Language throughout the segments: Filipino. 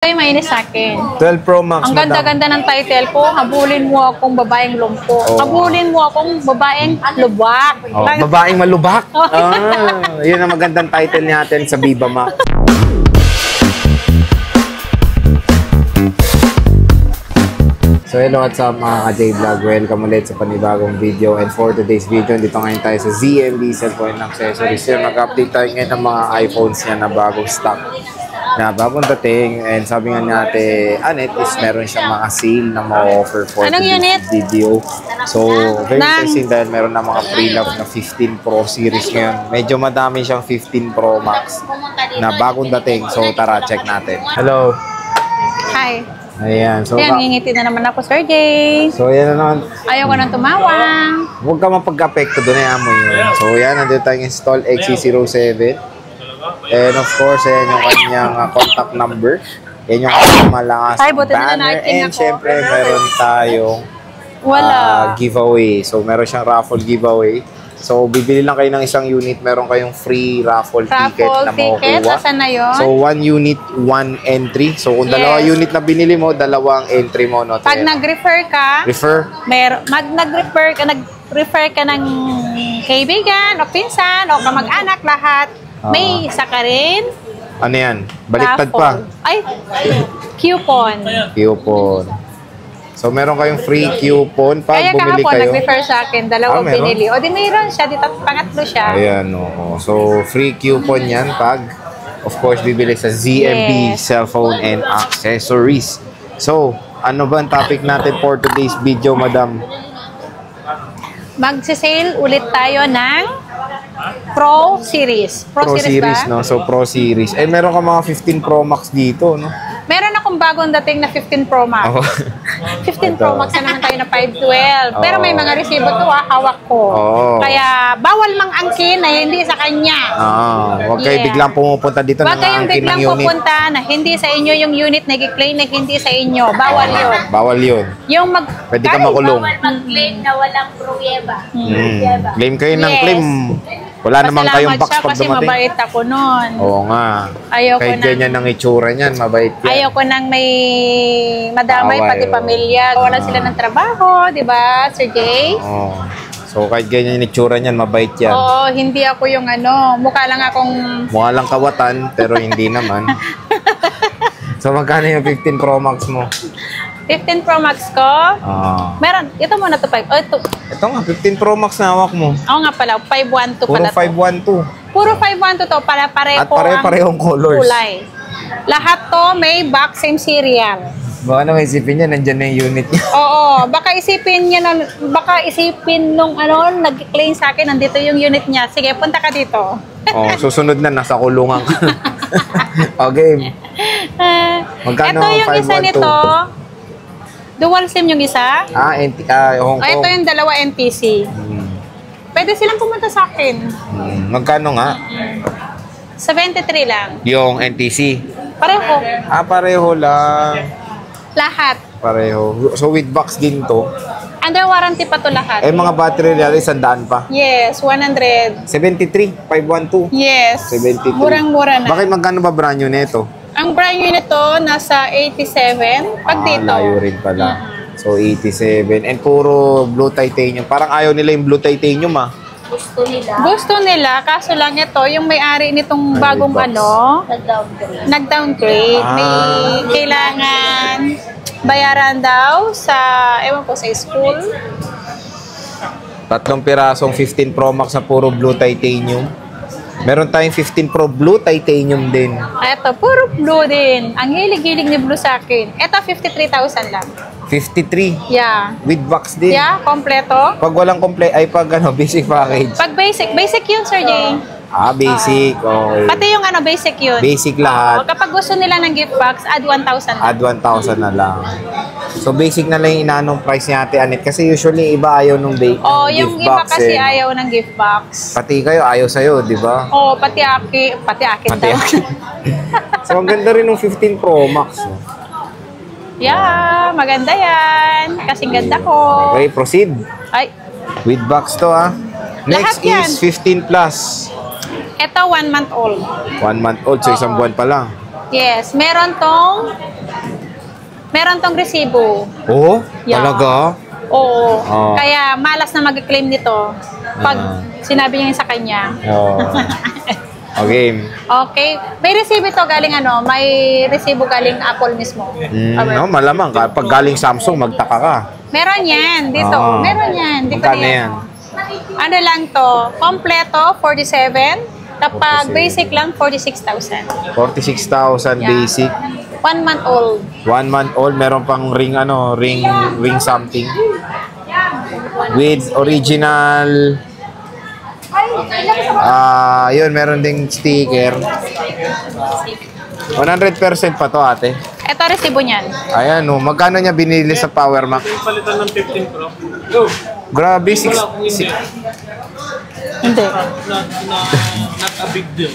Ay, mainis sa akin. 12 Pro Max. Ang ganda-ganda ng title ko, habulin mo akong babaeng lumpo. Oh. Habulin mo akong babaeng lubak. Oh, babaeng malubak. Yun ang magandang title natin sa Viva Max. So hello, what's up mga ka-J-Vlog? Welcome ulit sa panibagong video. And for today's video, dito ngayon tayo sa ZMB Cellphone Accessories. Here, mag-update tayo ngayon ng mga iPhones niya na bagong stock, na bagong dating. And sabi nga natin, Anet, is meron siyang mga sale na ma-offer for today's video. So, very interesting dahil meron na mga pre-love na 15 Pro series ngayon. Medyo madami siyang 15 Pro Max na bagong dating. So, tara, check natin. Hello. Hi. Ayan. So, ayan, ngingiti na naman ako, Sir Jay. So, yan na naman. Ayaw ko nang tumawa. Huwag ka mapagka-apekto doon, ayaw mo yun. So, yan. Nandito tayong install XC07. And of course, ayan yung kanyang contact number. Yan yung kanyang malakas banner. And syempre, meron tayong giveaway. So, meron siyang raffle giveaway. So, bibili lang kayo ng isang unit, meron kayong free raffle ticket na makukuha. Asan na yun? So, 1 unit, 1 entry. So, kung dalawa unit na binili mo, dalawang entry mo. No? Pag nag-refer ka, nag-refer ka ng kaibigan o pinsan o kamag-anak, lahat, may isa ka rin. Ano yan? Baliktad pa. Ay, coupon. Coupon. So, meron kayong free coupon pag bumili kayo. Kaya kahapon, nag-refer sa akin, dalawang binili. O di mayroon siya, dito pangatlo siya. Ayan, oo. So, free coupon yan pag, of course, bibili sa ZMB Cellphone and Accessories. So, ano ba ang topic natin for today's video, madam? Magsisale ulit tayo ng Pro Series. Pro Series ba? No? So, Pro Series. Eh, meron ka mga 15 Pro Max dito, no? Meron akong bagong dating na 15 Pro Max. 15 Pro Max na naman tayo na 512. Pero may mga resibo to, hawak ko. Kaya bawal mang angkin na hindi sa kanya. Huwag kayo biglang pumupunta dito ng angkin ng unit. Huwag kayong biglang pupunta na hindi sa inyo yung unit na i-claim na hindi sa inyo. Bawal yun. Bawal yun. Pwede ka makulong. Bawal mag-claim na walang pruweba. Claim kayo ng claim. Wala naman kayong box pag dumating. Kasi mabait ako nun. Oo nga. Kahit ganyan ang itsura niyan, mabait yan. Ayaw ko nang may madamay, pati pamilya. Wala sila ng trabaho, di ba, Sir Jay? Oo. So, kahit ganyan yung itsura niyan, mabait yan. Oo, hindi ako yung mukha lang akong... Mukha lang kawatan, pero hindi naman. So, magkano yung 15 Pro Max mo? 15 Pro Max ko? Meron. Ito muna to 5. Ito nga, 15 Pro Max na hawak mo. Oo nga pala, 512 pala to. Puro 512. Puro 512 to, para pareho at pare-parehong colors. Kulay. Lahat to may box, same serial. Baka naman isipin niya, nandyan na yung unit niya. Oo, baka isipin nung nag-claim sa akin, nandito yung unit niya. Sige, punta ka dito. Susunod na, nasa kulungan ka. Okay. Magkano ito yung 512? Isa nito, dual SIM yung isa. Hong Kong. Ito yung dalawa NTC. Pwede silang pumunta sa akin. Magkano nga? 73 lang. Yung NTC? Pareho. Pareho lang. Lahat. Pareho. So with box din to? Under warranty pa to lahat. Mga battery nila, 100 pa? Yes, 100. 73, 512? Yes. 73. Murang-mura na. Bakit magkano ba brand new nito? Ang brand new nito, nasa 87. Pag dito. Layo rin pala. So 87. And puro blue titanium. Parang ayaw nila yung blue titanium Gusto nila. Gusto nila, kaso lang ito, yung may-ari nitong bagong nag-downgrade. May kailangan bayaran daw sa, ewan ko, sa school. 3 pirasong 15 Pro Max na puro blue titanium. Meron tayong 15 Pro Blue Titanium din. Ito, puro blue din. Ang hilig-hilig ni blue sa akin. Ito, 53,000 lang. 53? Yeah. With box din? Yeah, kompleto. Pag walang basic package? Pag basic yun, Sir Jay. Basic. Okay. Pati yung basic yun. Basic lahat. Kapag gusto nila ng gift box, add 1,000 lang. Add 1,000 na lang. So, basic na lang yung inanong price ni Ate Anet. Kasi usually, iba ayaw nung gift box. Yung iba kasi ayaw ng gift box. Pati kayo, ayaw sa'yo, di ba? Pati akin daw. So, ang ganda rin ng 15 Pro Max. Yeah, maganda yan. Kasing ganda ko. Okay, proceed. Ay. With box to, Next is 15 plus. Ito, 1 month old. 1 month old, so isang buwan pa lang. Yes, meron tong resibo. Oh, Yeah. talaga? Oo. Oh. Kaya malas na mag-claim nito pag sinabi niya sa kanya. Oh. Okay. Okay. May resibo ito galing may resibo galing Apple mismo. No, malamang kapag galing Samsung, magtaka ka. Meron yan dito. Ah. Meron yan. Di ko Magkano na yan? Ano lang to? Kompleto, 47. Kapag 47. basic lang, 46,000. 46,000 Yeah. basic. 1 month old. 1 month old, meron pang ring something. With original yun, meron ding sticker. 100% pa to, ate. Ito resibo niyan. Ayan, oh. Magkano niya binili sa Power Mac? Palitan ng 15 Pro. Go! Grabe, Hindi. Not a big deal.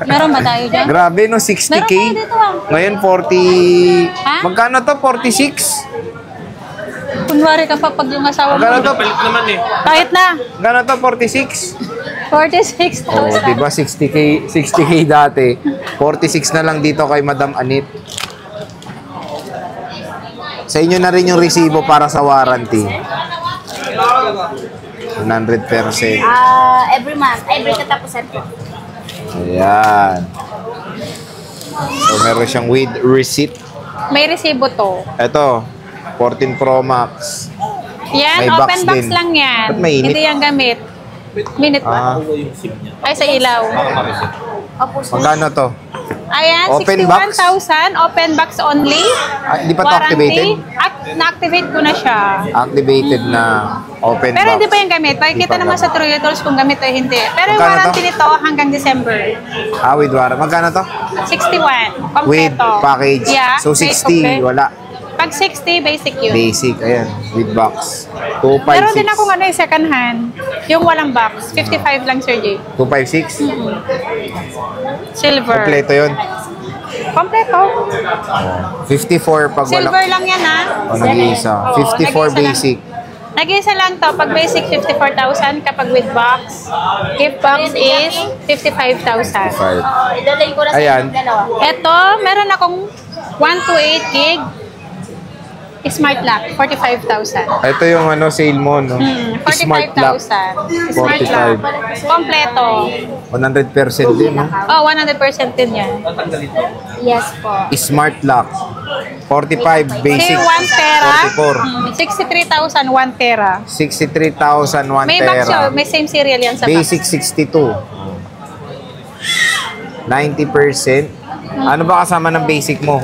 Meron ba tayo dyan? Grabe, no? 60K? Meron tayo dito, Ngayon, 40... Ha? Magkano to? 46? Kunwari ka pa pag yung asawa mo. Magkano to? Palit naman eh. Kahit na. Magkano to? 46? 46,000. Oh, diba 60K dati. 46 na lang dito kay Madam Anit. Sa inyo na rin yung resibo para sa warranty. 100%. Every month, every katapusan po. Ayan. So, meron siyang with receipt. May resibo to. Ito, 14 Pro Max. Yan, May open box box din. lang yan. Ba't mainit? Hindi yan gamit. Minute ba? Ay, sa ilaw. Opo, sir. Magkano to? Ayan, Open box? 61,000. Open box only. Hindi pa to activated? Na-activate ko na siya. Activated na open Pero box. hindi pa yung gamit. Pakikita Hindi pa naman sa True Tools kung gamit o hindi. Pero yung Magkano warranty to? nito hanggang December. With warranty. Magkano to? 61. Kompleto. With package. Yeah. So, 60, wala. Pag 60, basic yun. Basic, ayan. With box. 256. Meron din ako yung second hand. Yung walang box. 55 lang, Sir J. 256? Silver. Kompleto yun. Kompleto. 54 pag wala. Silver lang yan, ha? O, nag-iisa. Oo, 54 nag-iisa lang. basic. Nag-iisa lang to. Pag basic, 54,000. Kapag with box, gift box is 55,000. 5. Oo, idalay ko na sa Ayan. inyong dalawa. Ito, meron akong 128 gig Smart Lock, 45,000. Ito yung sale mo, no? Smart lock. 45,000. Smart Lock. 45. Kompleto. 100% din, no? Oh, 100% din yan. Yes po. Smart lock. 45 basic. Say 1 tera. 44. 63,000, 1 tera. 63,000 1 May box tera. yun, may same serial yan sa Basic box. 62. 90%. Ano ba kasama ng basic mo?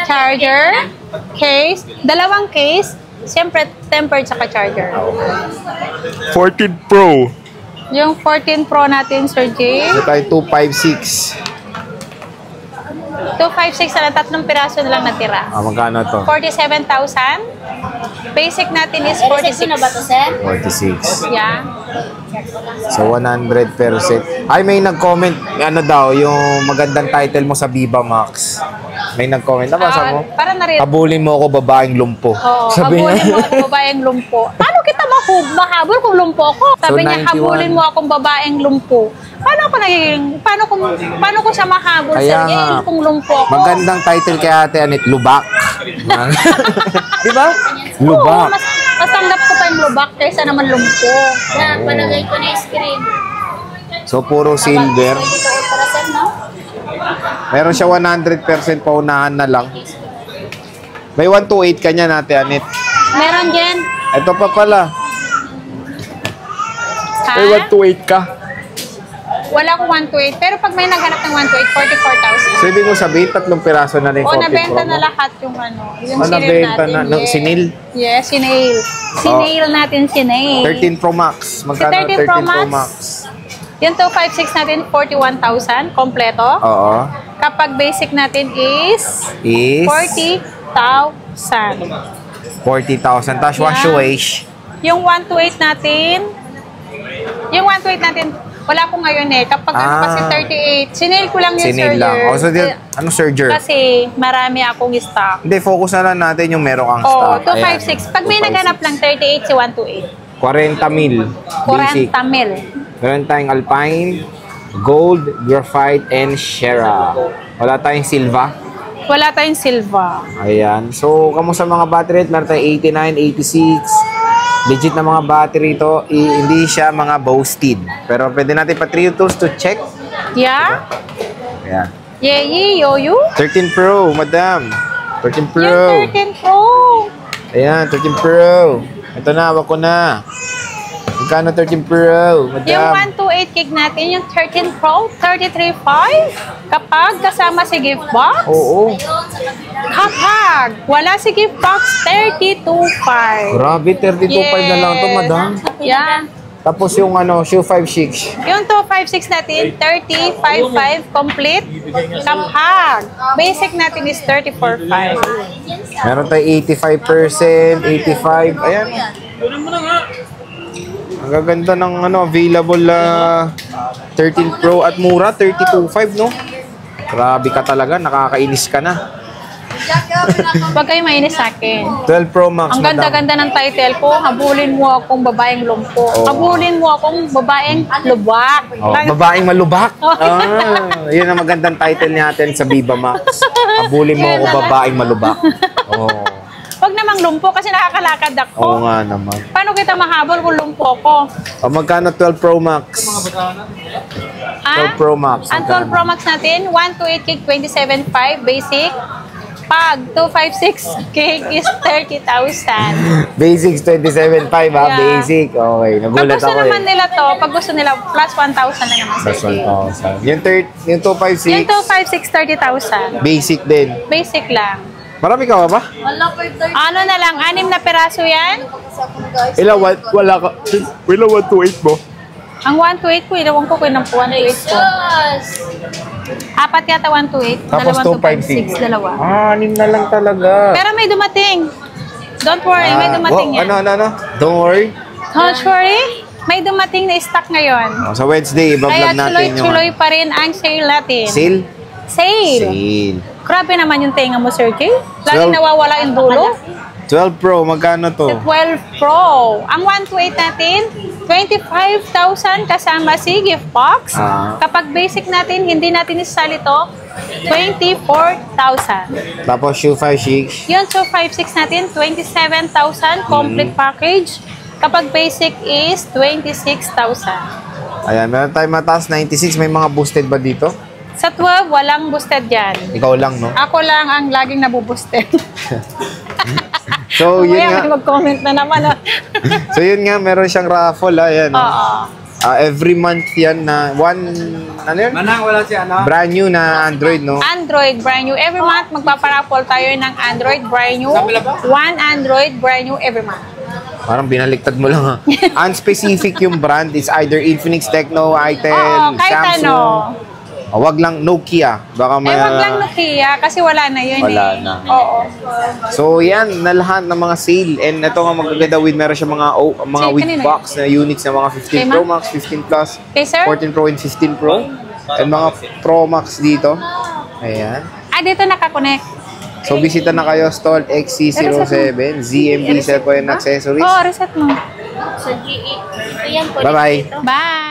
Charger, case, dalawang case, siyempre tempered saka charger. 14 Pro. Yung 14 Pro natin, Sir J. Ito tayo 256. 256 na lang, tatlong piraso na lang natira. Magkano to? 47,000. Basic natin is Receipt 46. na ba to, sir? 46. Yeah. So, 100%. Ay, may nag-comment, daw, yung magandang title mo sa Viva Max. May nag-comment. Nabasa mo? Para na rin. Habulin mo ako, babaeng lumpo. Oo, Sabi habulin niya. mo akong babaeng lumpo. Paano kita mahabol kung lumpo ko? Sabi So, niya, 91. habulin mo akong babaeng lumpo. Paano ko siya mahabol, Kaya sir? nga. Eh, kung lumpo ko. Magandang title kay Ate Anet, Lubak. Di ba? Oo, Lubak. mas tanggap ko pa yung lubak kaysa naman lumpo. Na, panagay ko na yung screen. So, puro silver. Dito ultrasound, no? Meron siya 100% paunahan na lang. May 128 ka niya, Ate Anet. Meron dyan. Ito pa pala. Ha? May 128 ka. Wala akong 128. Pero pag may naghanap ng 128, 44,000. So, ibig mo sabihin, tatlong piraso na rin O, 40 nabenta Pro na mo? lahat yung yung Ah, sinil nabenta natin. na. No, yes. sinil? Yes, sinail. Sinail natin, sinail. 13 Pro Max. Magkano 13 Pro 13 Pro Max? Max? Yung 256 natin, 41,000, kompleto. Oo. Kapag basic natin is Is 40,000. 40,000. Tapos Yeah. wash wash. Yung 128 natin, wala ko ngayon eh. Kapag kasi 38, sinail ko lang yung Sinil lang. Oh, so, ano surger? Kasi marami akong stock. Hindi, focus na lang natin yung merong ang Oh, stock. 256. Pag may 256. naganap lang 38, si 128. 40 mil. Basic. 40 mil. Meron tayong Alpine, Gold, Graphite, and Shera. Wala tayong Silva. Wala tayong Silva. Ayan. So, kamusta mga battery? Meron tayong 89, 86. Legit na mga battery ito. Hindi siya mga boasted. Pero pwede natin pa 3 tools to check. Yeah? Ayan. Yay, yo-yo? 13 Pro, madam. 13 Pro. Yung 13 Pro. Ayan, 13 Pro. Ito na, hawak ko na. Magkano 13 Pro, madam? Yung 128 gig natin, yung 13 Pro, 33.5. Kapag kasama si gift box. Oo. Kapag wala si gift box, 32.5. Grabe, 32.5 na lang ito, madam. Yeah. Tapos yung shoe 5.6. Yung 256 natin, 30.55 complete. Kapag basic natin is 34.5. Meron tayo 85%, 85. Ayan. Kunin mo na nga. Ang gaganda ng available 13 Pro at mura, 32.5, no? Grabe ka talaga, nakakainis ka na. Huwag kayo mainis sa akin. 12 Pro Max, Ang ganda-ganda ng title ko, habulin mo akong babaeng lumpo. Oo. Habulin mo akong babaeng lubak. Oh, babaeng malubak. Yun ang magandang title natin sa Viva Max. Habulin mo ako, babaeng malubak. Oh. Huwag namang lumpo kasi nakakalakad ako. Oo nga naman. Paano kita mahabol kung lumpo ko? O, magkano 12 Pro Max? 12 Pro Max. Ang 12 Pro Max natin, 128 gig, 27.5 basic. Pag 256 gig is 30,000. Basics 27.5 ha, Yeah. basic. Okay, Pag nagulat gusto ako naman eh. nila to, pag gusto nila, plus 1,000 na naman sa Plus sale. 1,000. Yung 256, Yung 256, 30,000. basic din. Basic lang. Marami ka ba? Wala per 30. Ano na lang, 6 na peraso yan. Ilan, wala ka. Ilan 128 mo? Ang 128 ko, ilawan ko ng 128 ko. Apat yata 128. Tapos Dalawang 256. 256, dalawa. Ah, 6 na lang talaga. Pero may dumating. Don't worry, may dumating yan. Ano? Don't worry. Don't worry, may dumating na stock ngayon. Sa Wednesday, Kaya i-vlog natin yung tuloy-tuloy pa rin ang sale natin. sale. Sale. Sale. Grabe naman yung tenga mo, Sir Jay. Well- Laging nawawala yung dulo. 12 Pro, magkano to? Sa 12 Pro. Ang 128 natin, 25,000 kasama si gift box. Ah. Kapag basic natin, hindi natin isasali to, 24,000. Tapos shoe 5.6. Yun, so 5.6 natin, 27,000 complete package. Kapag basic is 26,000. Ayan, meron tayong mataas 96. May mga boosted ba dito? Sa 12, walang boosted yan. Ikaw lang, no? Ako lang ang laging nabuboosted. So, yun Mamaya nga. may mag-comment na naman. So, yun nga. Meron siyang raffle, ayan. Oo. Every month yan na ano yun? Manang, wala si ano? Brand new na Android, no? Android brand new. Every month, magpaparaffle tayo ng Android brand new. Sabi lang ba? One Android brand new every month. Parang binaliktad mo lang, ha? Unspecific yung brand. It's either Infinix, Tecno, Itel, Oo, kahit Samsung. ano. Wag lang Nokia. Baka may... Wag lang Nokia kasi wala na yun Wala eh. na. Oo. So, yan. Na lahat ng mga sale. And ito nga magaganda with meron siya mga with kanina box na units na mga 15 Kay Pro ma'am? Max, 15 Plus, Okay, sir? 14 Pro and 15 Pro. And mga Pro Max dito. Ayan. Dito nakakonect. So, bisita na kayo, Stall XC07, ZMB Cellphone and Accessories. Oo, reset mo. Sa G8. Ayan po. Bye-bye. dito. Bye!